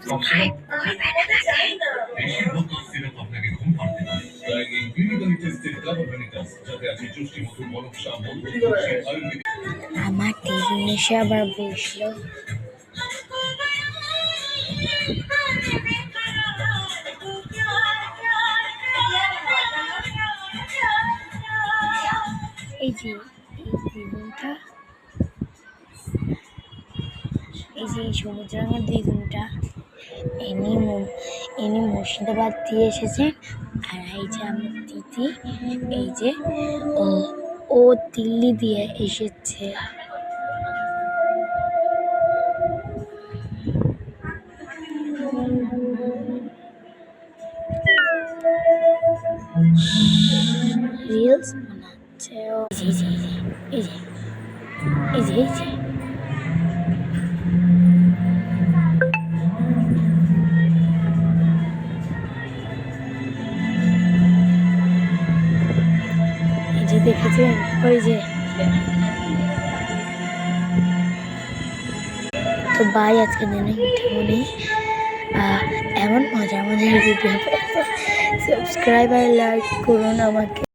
Subscribe করবেন আমাকে। বেশিরভাগ কাজ সিরাপ আপনাকে ঘুম পাড়তে পারে, তাই এই ক্লিনিক্যালি টেস্টেড ডাবল ভ্যানিটাস যাতে আছে চুষ্টি মধু মনসা মধু আয়ুর্বেদিক। আমার টিভি এসে আবার বসলো। এই যে দ্বিগুণটা, এই যে সবুজ রঙের দ্বিগুণটা ইনি মুর্শিদাবাদ দিয়ে এসেছে। আর এই যে আমার দিদি, এই যে ও ও দিল্লি দিয়ে এসেছে। রিলস বানাচ্ছে ও। এই যে এই যে এই যে এই যে এই যে দেখেছেন, ওই যে। তো বাই, আজকের দিনে উঠে এমন মজার মজার ভিডিও পেতে সাবস্ক্রাইব আর লাইক করুন আমাকে।